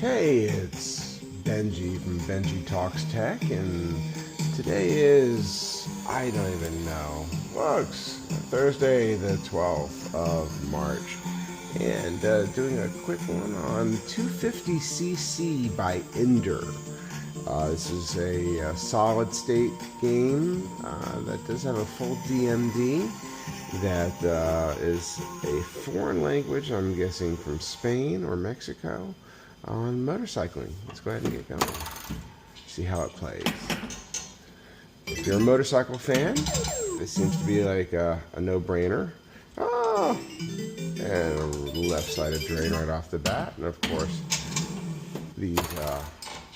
Hey, it's Benjy from Benjy Talks Tech, and today is, I don't even know, looks Thursday the 12th of March, and doing a quick one on 250cc by Inder. This is a solid state game that does have a full DMD that is a foreign language, I'm guessing from Spain or Mexico, on motorcycling. Let's go ahead and get going. See how it plays. If you're a motorcycle fan, this seems to be like a no-brainer. Oh, and a left-sided drain right off the bat. And of course, these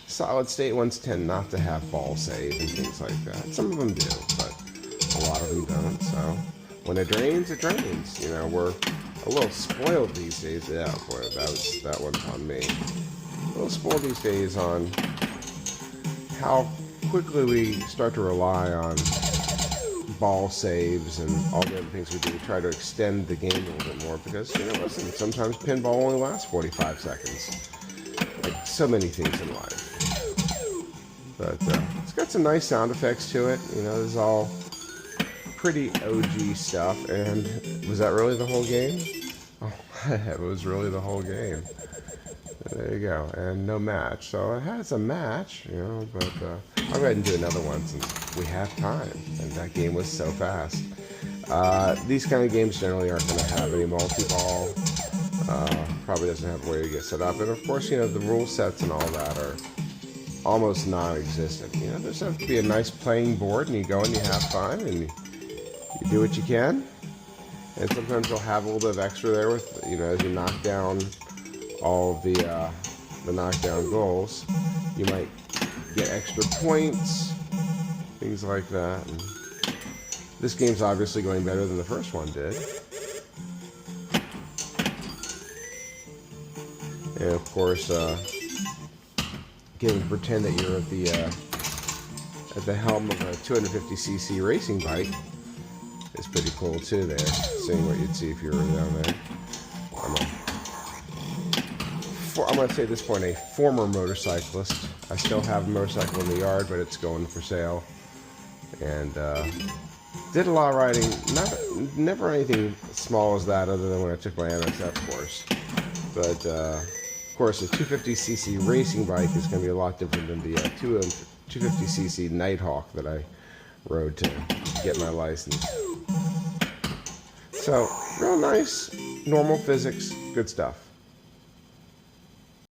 solid state ones tend not to have ball save and things like that. Some of them do, but a lot of them don't. So when it drains, it drains. You know, we're a little spoiled these days. Yeah, boy, that one's on me. A little spoiled these days on how quickly we start to rely on ball saves and all the other things we do to try to extend the game a little bit more, because, you know, listen, sometimes pinball only lasts 45 seconds. Like so many things in life. But it's got some nice sound effects to it. You know, this is all pretty OG stuff. And was that really the whole game? Oh, it was really the whole game. There you go. And no match. So it has a match, you know, but I'll go ahead and do another one since we have time. And that game was so fast. These kind of games generally aren't going to have any multi-ball. Probably doesn't have a way to get set up. And of course, you know, the rule sets and all that are almost non-existent. You know, there's have to be a nice playing board, and you go and you have fun, and you do what you can. And sometimes you'll have a little bit of extra there with, you know, as you knock down all of the knockdown goals. You might get extra points, things like that. And this game's obviously going better than the first one did. And of course, getting to pretend that you're at the helm of a 250cc racing bike is pretty cool too. There, seeing what you'd see if you were down there. I'm going to say at this point, a former motorcyclist. I still have a motorcycle in the yard, but it's going for sale. And did a lot of riding. Never anything small as that, other than when I took my NSF course. But of course, a 250cc racing bike is going to be a lot different than the 250cc Nighthawk that I rode to get my license. So, real nice, normal physics, good stuff.